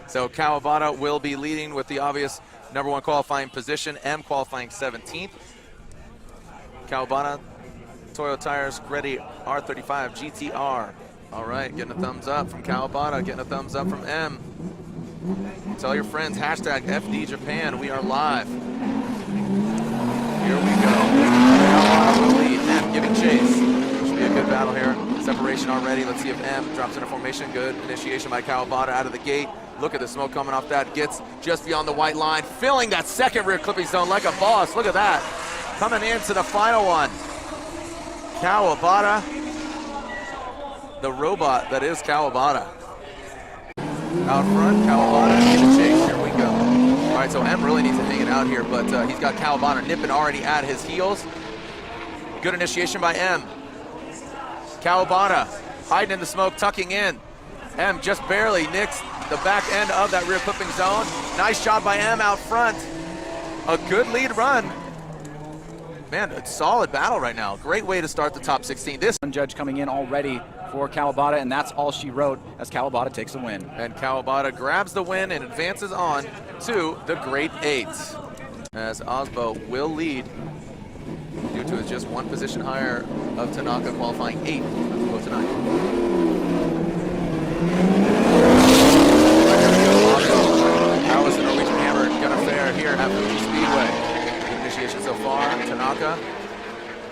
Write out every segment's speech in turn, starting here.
So Kawabata will be leading with the obvious #1 qualifying position, M qualifying 17th. Kawabata, Toyo tires, ready, R35 GTR. All right, getting a thumbs up from Kawabata, getting a thumbs up from M. Tell your friends, #FD Japan, we are live. Here we go. Kawabata will lead, M giving chase. Should be a good battle here. Separation already, let's see if M drops into formation. Good initiation by Kawabata out of the gate. Look at the smoke coming off that, gets just beyond the white line, filling that second rear clipping zone like a boss. Look at that. Coming into the final one. Kawabata, the robot that is Kawabata. Out front, Kawabata, get a chase, here we go. All right, so M really needs to hang it out here, but he's got Kawabata nipping already at his heels. Good initiation by M. Kawabata, hiding in the smoke, tucking in. M just barely nicks the back end of that rear clipping zone. Nice job by M out front. A good lead run. Man, a solid battle right now. Great way to start the top 16. This one judge coming in already for Kawabata, and that's all she wrote as Kawabata takes the win. And Kawabata grabs the win and advances on to the Great Eight. As Osbo will lead due to his just one position higher of Tanaka qualifying 8th as opposed to 9th. Alice, the Norwegian Hammer, gonna fare here at Fudzi Speedway. Good initiation so far. Tanaka,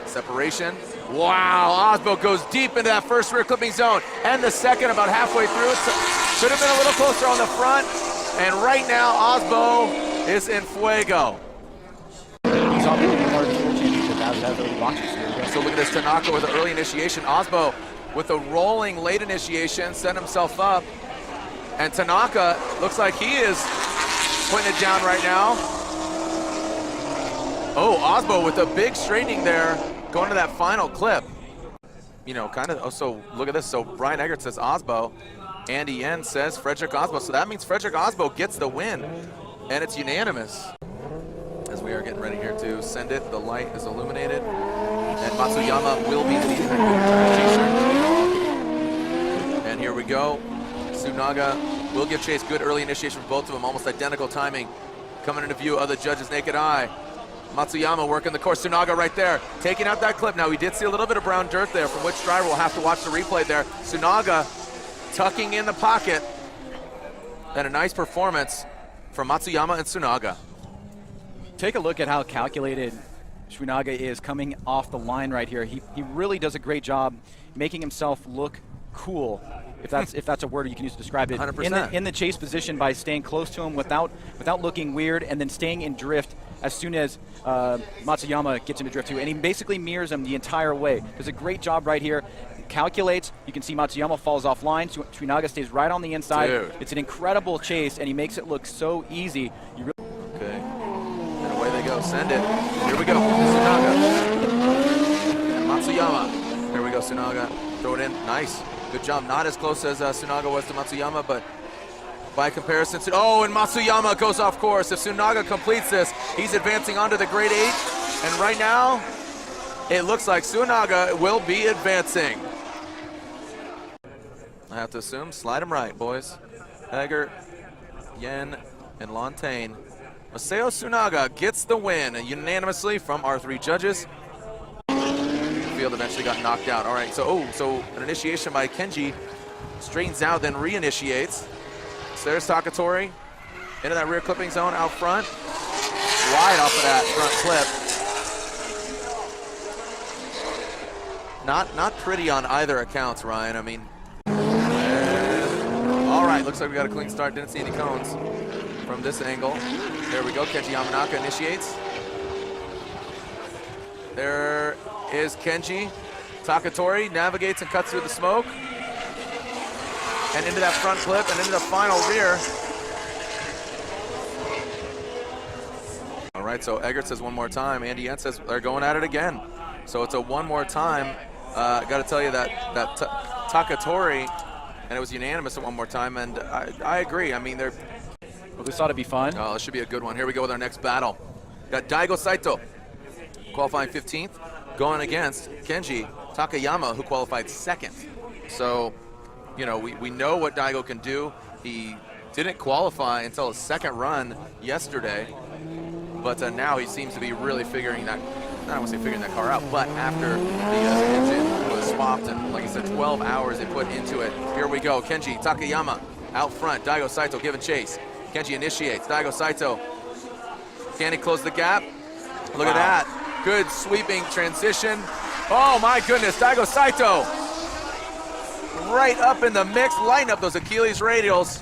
separation. Wow, Osbo goes deep into that first rear clipping zone, and the second about halfway through. Should have been a little closer on the front, and right now Osbo is in fuego. He's obviously part of the World Championship as early launches. So look at this, Tanaka with an early initiation. Osbo with a rolling late initiation, set himself up. And Tanaka looks like he is putting it down right now. Oh, Osbo with a big straightening there, going to that final clip. You know, kind of, oh, so look at this. So Brian Eggert says Osbo, Andy Yen says Frederick Osbo. So that means Frederick Osbo gets the win, and it's unanimous. As we are getting ready here to send it, the light is illuminated, and Matsuyama will be leading that good. And here we go. Tsunaga will give chase. Good early initiation for both of them, almost identical timing. Coming into view of the judge's naked eye. Matsuyama working the course. Tsunaga right there, taking out that clip. Now we did see a little bit of brown dirt there, from which driver will have to watch the replay there. Tsunaga tucking in the pocket. And a nice performance from Matsuyama and Tsunaga. Take a look at how calculated Tsunaga is coming off the line right here. He really does a great job making himself look cool, if that's a word you can use to describe it. 100%. In the chase position by staying close to him without looking weird, and then staying in drift as soon as Matsuyama gets into drift too. And he basically mirrors him the entire way. Does a great job right here. Calculates. You can see Matsuyama falls offline. Tsunaga stays right on the inside. Dude. It's an incredible chase, and he makes it look so easy. Okay. And away they go. Send it. Here we go. Tsunaga. And Matsuyama. There we go. Tsunaga. Throw it in. Nice. Good job. Not as close as Tsunaga was to Matsuyama, but by comparison, oh, and Matsuyama goes off course. If Tsunaga completes this, he's advancing onto the Great Eight. And right now, it looks like Tsunaga will be advancing. I have to assume, slide him right, boys. Eggert, Yen, and Lantain. Masao Tsunaga gets the win unanimously from our 3 judges. Field eventually got knocked out. All right, so an initiation by Kenji, straightens out, then re-initiates. So there's Takatori into that rear clipping zone out front, wide off of that front clip. Not pretty on either accounts, Ryan. I mean, all right, looks like we got a clean start. Didn't see any cones from this angle. There we go. Kenji Yamanaka initiates. There is Kenji. Takatori navigates and cuts through the smoke. And into that front clip and into the final rear. All right, so Eggert says one more time. Andy Yen says they're going at it again. So it's a one more time. Got to tell you that Takatori, and it was unanimous at one more time, and I agree. I mean, well, this ought to be fun. Oh, this should be a good one. Here we go with our next battle. Got Daigo Saito, qualifying 15th, going against Kenji Takayama, who qualified 2nd. So, you know, we know what Daigo can do. He Didn't qualify until his second run yesterday, but now he seems to be really figuring that, I don't want to say figuring that car out, but after the engine was swapped and, like I said, 12 hours they put into it. Here we go, Kenji Takayama out front, Daigo Saito giving chase. Kenji initiates, Daigo Saito, can he close the gap? Look at that, good sweeping transition. Oh my goodness, Daigo Saito right up in the mix, lighten up those Achilles radials.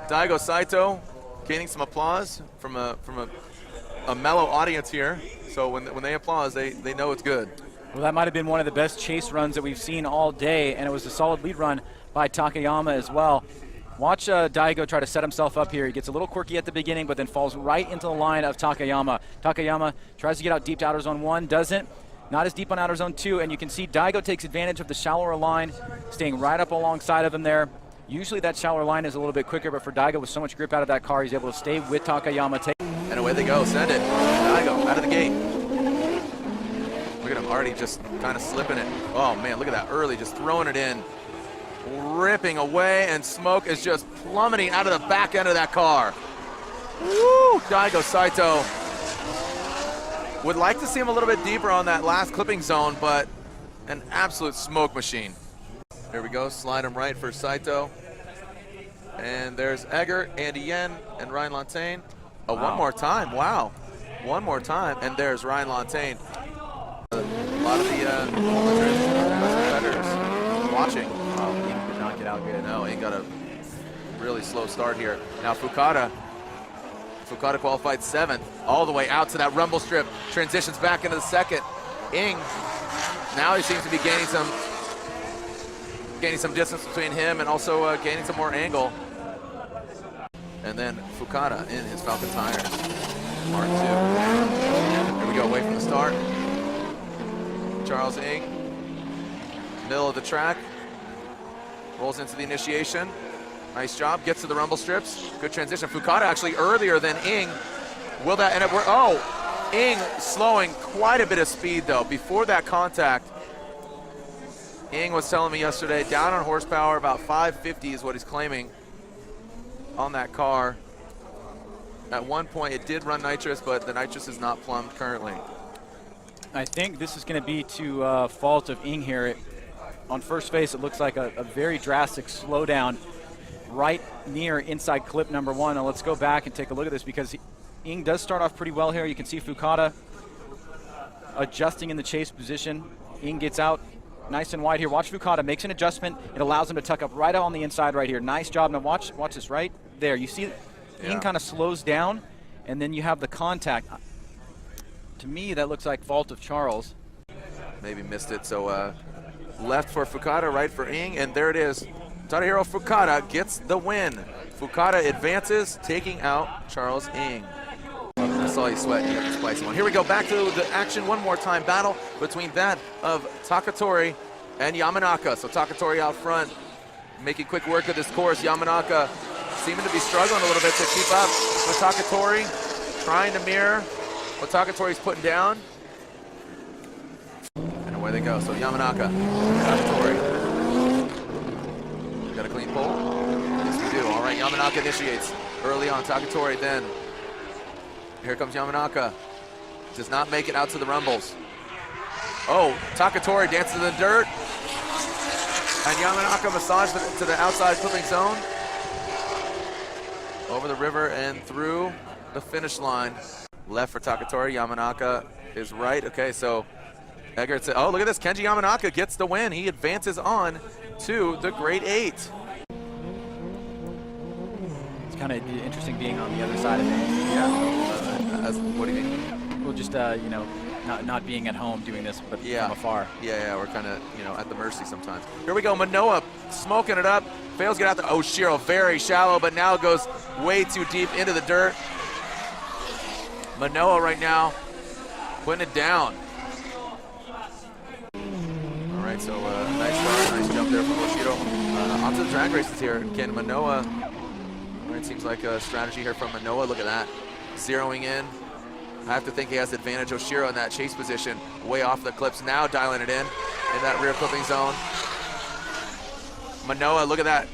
Daigo Saito gaining some applause from a mellow audience here. So when they applaud, they know it's good. Well, that might have been one of the best chase runs that we've seen all day, and it was a solid lead run by Takayama as well. Watch Daigo try to set himself up here. He gets a little quirky at the beginning, but then falls right into the line of Takayama. Takayama tries to get out deep to outer zone 1, doesn't. Not as deep on outer zone 2, and you can see Daigo takes advantage of the shallower line, staying right up alongside of him there. Usually that shallower line is a little bit quicker, but for Daigo with so much grip out of that car, he's able to stay with Takayama. And away they go, send it. Daigo out of the gate. Look at him already just kind of slipping it. Oh man, look at that early, just throwing it in. Ripping away, and smoke is just plummeting out of the back end of that car. Woo! Daigo Saito. Would like to see him a little bit deeper on that last clipping zone, but an absolute smoke machine. Here we go, slide him right for Saito. And there's Egger, Andy Yen, and Ryan Lantain. Oh, wow. One more time, wow. One more time, and there's Ryan Lantain. A lot of the competitors watching. Oh, he did not get out good. No, he got a really slow start here. Now Fukada qualified 7th, all the way out to that rumble strip, transitions back into the second. Ing, now he seems to be gaining some distance between him and also gaining some more angle. And then Fukada in his Falcon tires, Mark 2. Here we go, away from the start. Charles Ing, middle of the track, rolls into the initiation. Nice job, gets to the rumble strips. Good transition. Fukada actually earlier than Ing. Will that end up working? Oh, Ing slowing quite a bit of speed though. Before that contact, Ing was telling me yesterday, down on horsepower, about 550 is what he's claiming on that car. At one point it did run nitrous, but the nitrous is not plumbed currently. I think this is going to be to fault of Ing here. On first face, it looks like a very drastic slowdown right near inside clip number 1. Now let's go back and take a look at this, because Ing does start off pretty well here. You can see Fukada adjusting in the chase position. Ing gets out nice and wide here. Watch Fukada, makes an adjustment. It allows him to tuck up right on the inside right here. Nice job. Now watch this right there. You see Ing kind of slows down, and then you have the contact. To me, that looks like fault of Charles. Maybe missed it, so left for Fukada, right for Ing, and there it is. Tadahiro Fukada gets the win. Fukada advances, taking out Charles Ing. I saw you sweat, you got the spicy one. Here we go, back to the action one more time. Battle between that of Takatori and Yamanaka. So Takatori out front, making quick work of this course. Yamanaka seeming to be struggling a little bit to keep up with Takatori, trying to mirror what Takatori's putting down. And away they go, so Yamanaka, Takatori. Got a clean pole? Yes, we do. All right, Yamanaka initiates early on. Takatori then. Here comes Yamanaka. Does not make it out to the rumbles. Oh, Takatori dances in the dirt. And Yamanaka massaged to the outside clipping zone. Over the river and through the finish line. Left for Takatori. Yamanaka is right. Okay, so Eggert said, oh, look at this. Kenji Yamanaka gets the win. He advances on to the grade 8. It's kind of interesting being on the other side of it. Yeah. What do you mean? Well, just you know, not being at home doing this, but from afar. Yeah, we're kind of, you know, at the mercy sometimes. Here we go, Manoa smoking it up. Fails to get out there. Oshiro very shallow, but now goes way too deep into the dirt. Manoa right now putting it down. All right, so nice jump there from Oshiro. Onto the drag races here. Again, Manoa, it seems like a strategy here from Manoa. Look at that, zeroing in. I have to think he has the advantage. Oshiro in that chase position, way off the clips, now dialing it in that rear clipping zone. Manoa, look at that.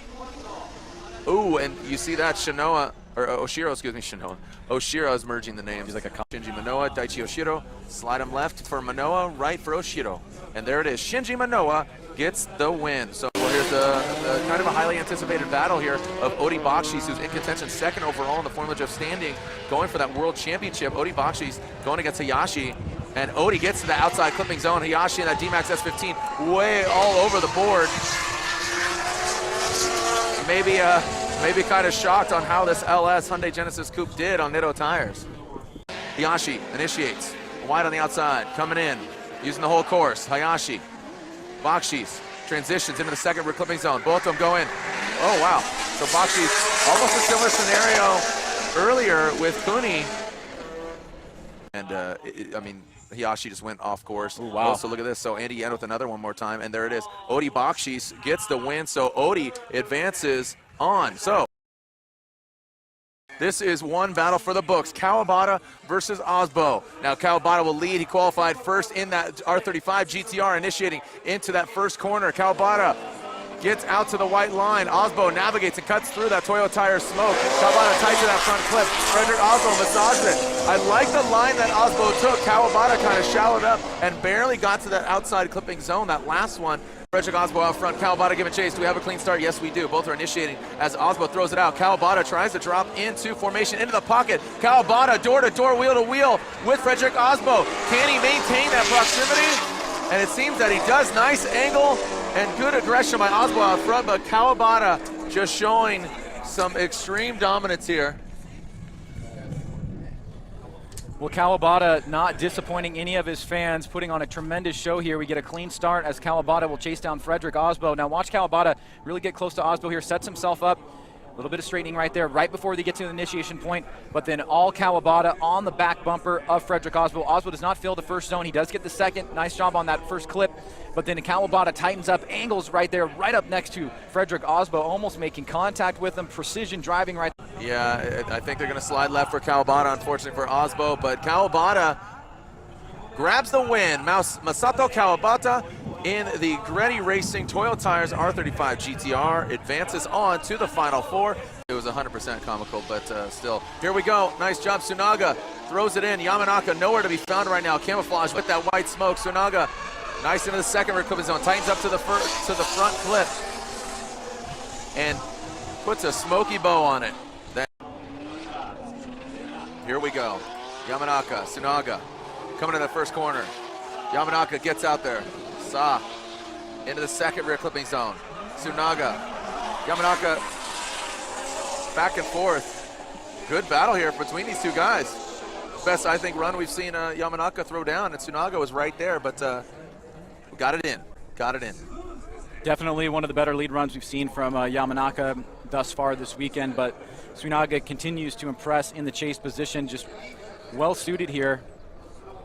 Ooh, and you see that Shinoa, or Oshiro, excuse me, Shinoa. Oshiro is merging the names. He's like a Shinji Manoa, Daichi Oshiro. Slide him left for Manoa, right for Oshiro. And there it is. Shinji Manoa gets the win. So here's the kind of a highly anticipated battle here of Odi Bakshis, who's in contention second overall in the Formula Drift standing, going for that World Championship. Odi Bakshis going against Hayashi. And Odi gets to the outside clipping zone. Hayashi and that D-Max S15 way all over the board. Maybe kind of shocked on how this LS Hyundai Genesis Coupe did on Nitto tires. Hayashi initiates, wide on the outside, coming in, using the whole course. Hayashi, Bakshis, transitions into the second rear clipping zone. Both of them go in. Oh, wow. So Bakshis, almost a similar scenario earlier with Kuni. And, I mean, Hayashi just went off course. Ooh, wow. So look at this. So Andy Yen with another one more time, and there it is. Odi Bakshis gets the win, so Odi advances on. So this is one battle for the books. Kawabata versus Osbo. Now Kawabata will lead. He qualified first in that R35 GTR, initiating into that first corner. Kawabata gets out to the white line. Osbo navigates and cuts through that Toyo tire smoke. Kawabata tight to that front clip. Frederick Osbo massaged it. I like the line that Osbo took. Kawabata kind of shallowed up and barely got to that outside clipping zone, that last one. Frederick Osbo out front. Kawabata giving chase. Do we have a clean start? Yes, we do. Both are initiating as Osbo throws it out. Kawabata tries to drop into formation, into the pocket. Kawabata door-to-door, wheel-to-wheel with Frederick Osbo. Can he maintain that proximity? And it seems that he does. Nice angle and good aggression by Osbo out front, but Kawabata just showing some extreme dominance here. Well, Kawabata not disappointing any of his fans, putting on a tremendous show here. We get a clean start as Kawabata will chase down Frederick Osbo. Now watch Kawabata really get close to Osbo here, sets himself up. A little bit of straightening right there, right before they get to the initiation point, but then all Kawabata on the back bumper of Frederick Osbo. Osbo does not fill the first zone. He does get the second. Nice job on that first clip, but then Kawabata tightens up, angles right there, right up next to Frederick Osbo, almost making contact with him, precision driving right there. Yeah, I think they're going to slide left for Kawabata, unfortunately for Osbo, but Kawabata grabs the win. Masato Kawabata in the Greddy Racing Toyo Tires R35 GTR advances on to the Final Four. It was 100% comical, but still. Here we go. Nice job. Tsunaga throws it in. Yamanaka nowhere to be found right now. Camouflage with that white smoke. Tsunaga nice into the second rear clipping zone. Tightens up to the front clip and puts a smoky bow on it. Then here we go. Yamanaka, Tsunaga coming to that first corner. Yamanaka gets out there. Sa into the second rear clipping zone. Tsunaga, Yamanaka back and forth. Good battle here between these two guys. Best, I think, run we've seen Yamanaka throw down, and Tsunaga was right there, but got it in. Got it in. Definitely one of the better lead runs we've seen from Yamanaka thus far this weekend, but Tsunaga continues to impress in the chase position, just well suited here.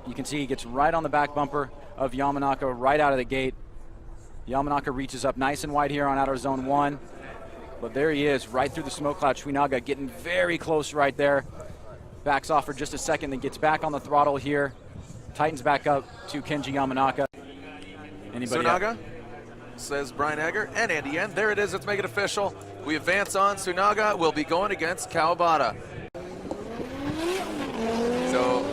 You can see he gets right on the back bumper of Yamanaka right out of the gate. Yamanaka reaches up nice and wide here on outer zone 1. But there he is, right through the smoke cloud. Tsunaga getting very close right there. Backs off for just a second, then gets back on the throttle here. Tightens back up to Kenji Yamanaka. Anybody Tsunaga, up? says Brian Egger, and Andy Yen. There it is, let's make it official. We advance on. Tsunaga will be going against Kawabata. So,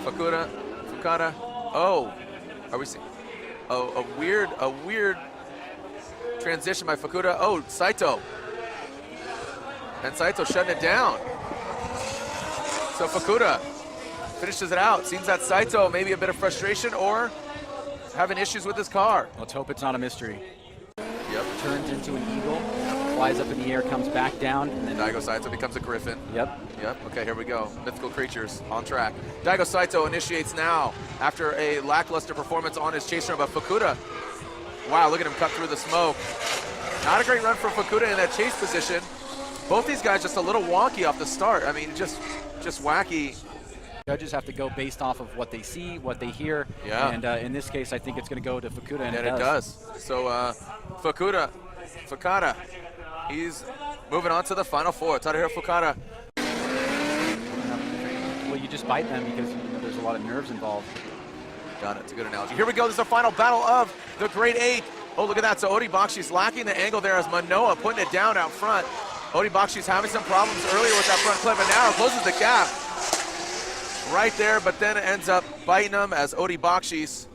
Fukada, oh, are we seeing, oh, a weird transition by Fukuda. Oh, Saito. And Saito shutting it down. So Fukuda finishes it out. Seems that Saito maybe a bit of frustration or having issues with his car. Let's hope it's not a mystery. Yep. Turns into an eagle, flies up in the air, comes back down. And then Daigo Saito becomes a griffin. Yep. Okay, here we go. Mythical creatures on track. Daigo Saito initiates now after a lackluster performance on his chase run, but Fukuda, wow, look at him cut through the smoke. Not a great run for Fukuda in that chase position. Both these guys just a little wonky off the start. I mean, just wacky. Judges have to go based off of what they see, what they hear. Yeah. And in this case, I think it's going to go to Fukuda, and it does. So Fukada, he's moving on to the Final Four. Tadahiro Fukada. Well, you just bite them because there's a lot of nerves involved. Got it. It's a good analogy. Here we go. This is the final battle of the Grade 8 Oh, look at that. So Odi Bakshi's lacking the angle there as Manoa putting it down out front. Odi Bakshi's having some problems earlier with that front clip, and now closes the gap right there, but then it ends up biting him as Odi Bakshi's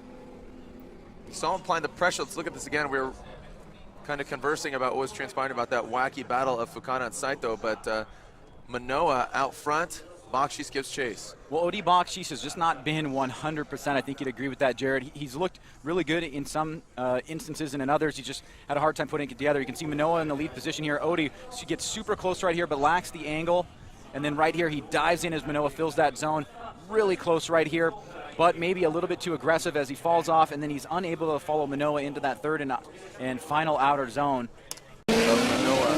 saw him applying the pressure. Let's look at this again. We were kind of conversing about what was transpiring about that wacky battle of Fukana and Saito, but Manoa out front, Bakshis gives chase. Well, Odi Bakshis has just not been 100%. I think you'd agree with that, Jared. He's looked really good in some instances, and in others he's just had a hard time putting it together. You can see Manoa in the lead position here. Odi gets super close right here, but lacks the angle. And then right here, he dives in as Manoa fills that zone. Really close right here, but maybe a little bit too aggressive as he falls off, and then he's unable to follow Manoa into that third and final outer zone. Manoa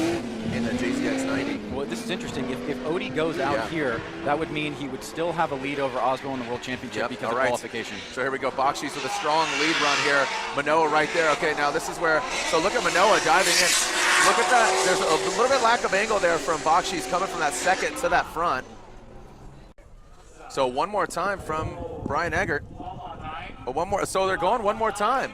in the JZX 90. Well, this is interesting. If Odi goes out here, that would mean he would still have a lead over Osbo in the World Championship because of qualification. So here we go. Bakshis with a strong lead run here. Manoa right there. Okay, now this is where, so look at Manoa diving in. Look at that. There's a little bit lack of angle there from Bakshis coming from that second to that front. So one more time from Brian Eggert. One more. So they're going one more time.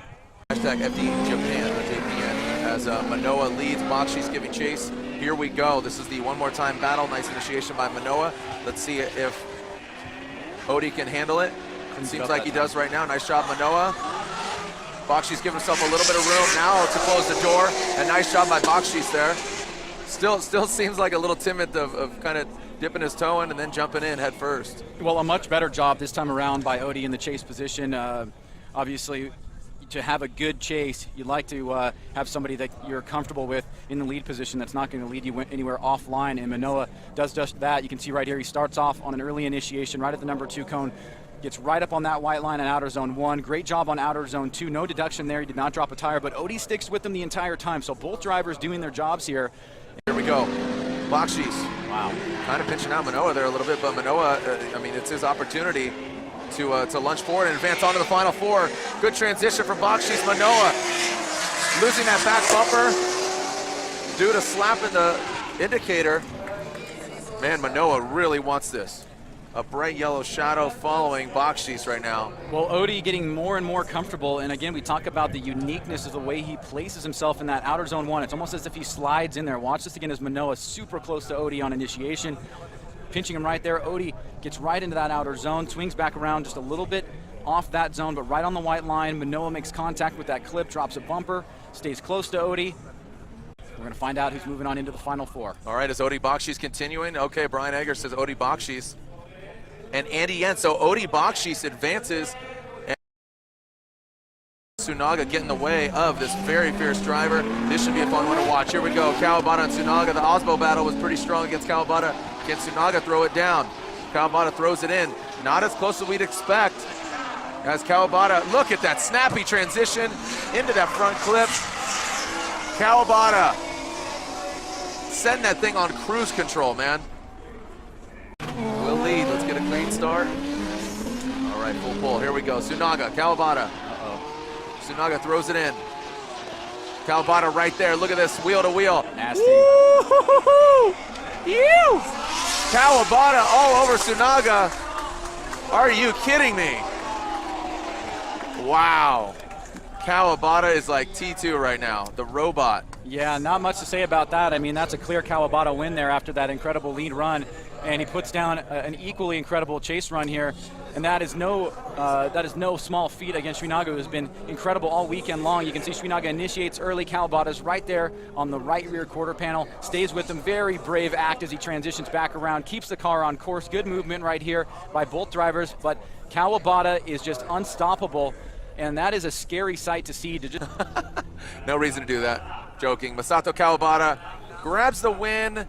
Hashtag FD Japan or JPN as Manoa leads. Bakshis giving chase. Here we go. This is the one more time battle. Nice initiation by Manoa. Let's see if Odi can handle it. It seems like he does right now. Nice job, Manoa. Bakshis giving himself a little bit of room now to close the door. And nice job by Bakshis there. Still seems like a little timid of kind of dipping his toe in and then jumping in head first. Well, a much better job this time around by Odi in the chase position. Obviously, to have a good chase, you'd like to have somebody that you're comfortable with in the lead position that's not going to lead you anywhere offline, and Manoa does just that. You can see right here he starts off on an early initiation right at the number 2 cone, gets right up on that white line in outer zone 1. Great job on outer zone 2. No deduction there. He did not drop a tire, but Odi sticks with them the entire time. So both drivers doing their jobs here. Here we go. Bakshis. Wow. Kind of pinching out Manoa there a little bit, but Manoa, I mean, it's his opportunity to lunge forward and advance onto the final 4. Good transition from Bakshis. Manoa losing that back bumper due to slapping the indicator. Man, Manoa really wants this. A bright yellow shadow following Bakshis right now. Well, Odi getting more and more comfortable, and again, we talk about the uniqueness of the way he places himself in that outer zone 1. It's almost as if he slides in there. Watch this again as Manoa super close to Odi on initiation. Pinching him right there. Odi gets right into that outer zone, swings back around just a little bit off that zone, but right on the white line. Manoa makes contact with that clip, drops a bumper, stays close to Odi. We're going to find out who's moving on into the final 4. All right, is Odi Bakshis continuing? Okay, Brian Egger says Odi Bakshis. And Andy Yen, so Odi Bakshis advances, and Tsunaga getting in the way of this very fierce driver. This should be a fun one to watch. Here we go, Kawabata and Tsunaga. The Osbo battle was pretty strong against Kawabata. Can Tsunaga throw it down? Kawabata throws it in. Not as close as we'd expect as Kawabata. Look at that snappy transition into that front clip. Kawabata setting that thing on cruise control, man. Will lead. Let's get a clean start. All right, full pull. Here we go. Tsunaga, Kawabata. Tsunaga throws it in. Kawabata right there. Look at this, wheel to wheel. Nasty. Woo-hoo-hoo-hoo! Ew! Kawabata all over Tsunaga. Are you kidding me? Wow. Kawabata is like T2 right now, the robot. Yeah, not much to say about that. I mean, that's a clear Kawabata win there after that incredible lead run. And he puts down an equally incredible chase run here. And that is no small feat against Tsunaga, who has been incredible all weekend long. You can see Tsunaga initiates early. Kawabata's right there on the right rear quarter panel, stays with him. Very brave act as he transitions back around, keeps the car on course. Good movement right here by both drivers, but Kawabata is just unstoppable, and that is a scary sight to see. No reason to do that. Joking. Masato Kawabata grabs the win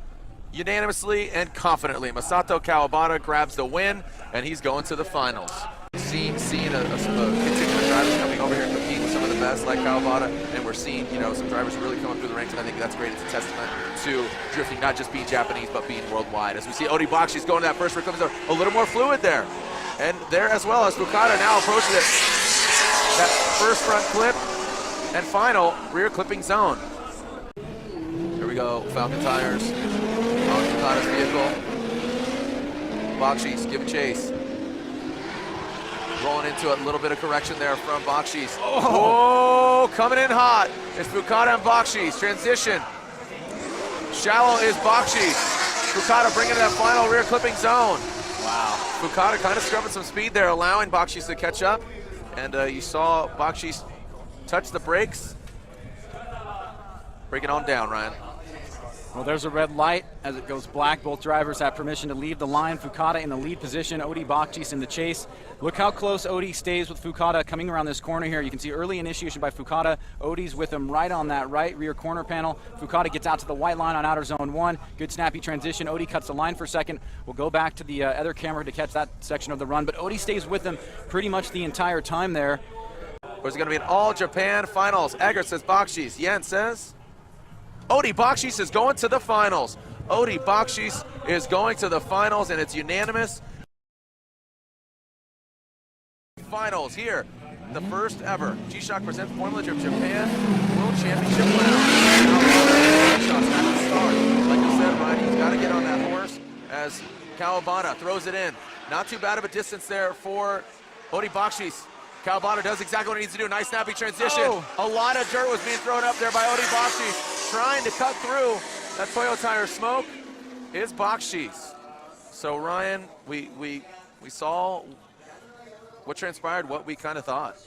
unanimously and confidently. Masato Kawabata grabs the win, and he's going to the finals. Seeing a continuing drivers coming over here and competing with some of the best like Kawabata, and we're seeing, you know, some drivers really coming through the ranks, and I think that's great. It's a testament to drifting not just being Japanese, but being worldwide. As we see Odi Bakshis going to that first rear clip, a little more fluid there. And there as well as Fukada now approaches it. That first front clip and final rear clipping zone. Here we go, Falcon tires on Fukada's vehicle. Bakshis giving chase. Rolling into it, a little bit of correction there from Bakshis. Oh, coming in hot. It's Fukada and Bakshis. Transition. Shallow is Bakshis. Fukada bringing that final rear clipping zone. Wow. Fukada kind of scrubbing some speed there, allowing Bakshis to catch up. And you saw Bakshis touch the brakes. Bring it on down, Ryan. Well, there's a red light as it goes black. Both drivers have permission to leave the line. Fukada in the lead position, Odi Bakshis in the chase. Look how close Odi stays with Fukada coming around this corner here. You can see early initiation by Fukada. Odi's with him right on that right rear corner panel. Fukada gets out to the white line on outer zone 1. Good snappy transition. Odi cuts the line for a second. We'll go back to the other camera to catch that section of the run, but Odi stays with him pretty much the entire time there. There's going to be an all-Japan finals. Eggert says Bakshis. Yen says Odi Bakshis is going to the finals. Odi Bakshis is going to the finals, and it's unanimous. Finals here, the first ever G-Shock presents Formula Дрифт Japan World Championship round. Like I said, Ryan, he's got to get on that horse as Kawabata throws it in. Not too bad of a distance there for Odi Bakshis. Kawabata does exactly what he needs to do. Nice snappy transition. A lot of dirt was being thrown up there by Odi Bakshis. Trying to cut through that Toyo tire smoke is Bakshis. So Ryan, we saw what transpired, what we kind of thought.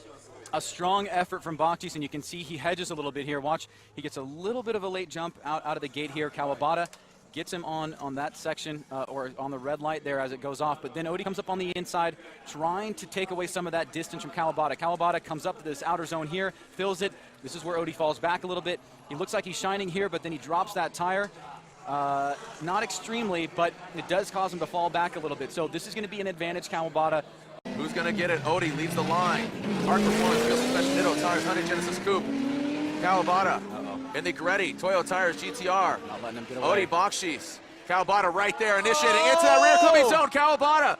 A strong effort from Bakshis, and you can see he hedges a little bit here. Watch, he gets a little bit of a late jump out of the gate here. Kawabata gets him on that section, or on the red light there as it goes off. But then Odi comes up on the inside, trying to take away some of that distance from Kawabata. Kawabata comes up to this outer zone here, fills it. This is where Odi falls back a little bit. He looks like he's shining here, but then he drops that tire. Not extremely, but it does cause him to fall back a little bit. So this is going to be an advantage, Kawabata. Who's going to get it? Odi leads the line. Hard performance, field suspension, Ditto tires, Hyundai Genesis Coupe. Kawabata in the Gretti, Toyo tires, GTR. Not letting him get away. Odi Bakshis. Kawabata right there, initiating into that rear clipping zone. Kawabata.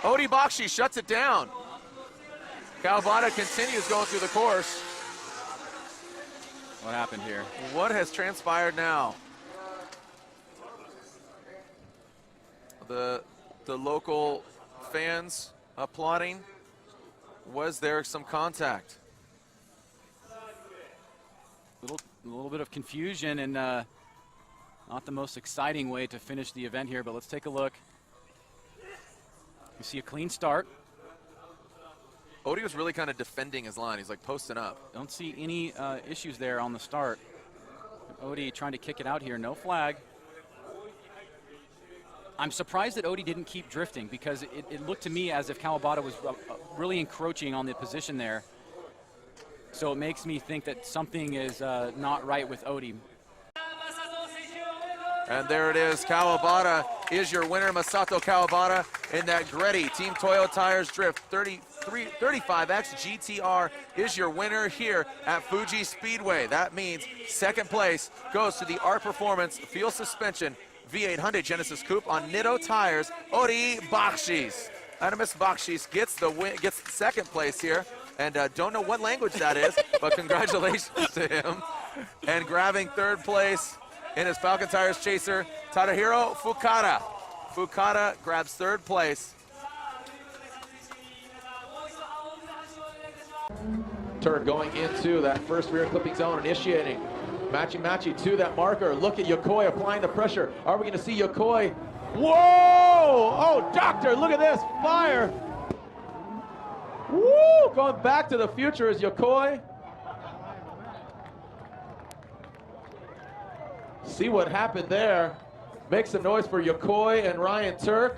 Odi Bakshis shuts it down. Kawabata continues going through the course. What happened here? What has transpired now? The local fans applauding. Was there some contact? A little bit of confusion, and not the most exciting way to finish the event here, but let's take a look. You see a clean start. Odi was really kind of defending his line. He's like posting up. Don't see any issues there on the start. Odi trying to kick it out here, no flag. I'm surprised that Odi didn't keep drifting, because it looked to me as if Kawabata was really encroaching on the position there. So it makes me think that something is not right with Odi. And there it is. Kawabata is your winner. Masato Kawabata in that Gretti Team Toyo Tires Drift 35X GTR is your winner here at Fuji Speedway. That means second place goes to the Art Performance Fuel Suspension V8 Hyundai Genesis Coupe on Nitto tires. Odi Bakshis. Animus Bakshis gets the win, gets second place here. And don't know what language that is, but congratulations to him. And grabbing third place in his Falcon Tires chaser, Tadahiro Fukada. Fukada grabs third place. Turn going into that first rear clipping zone, initiating. Matchy to that marker. Look at Yokoi applying the pressure. Are we going to see Yokoi? Whoa! Oh, doctor, look at this. Fire. Woo! Going back to the future is Yokoi. See what happened there. Make some noise for Yokoi and Ryan Turk.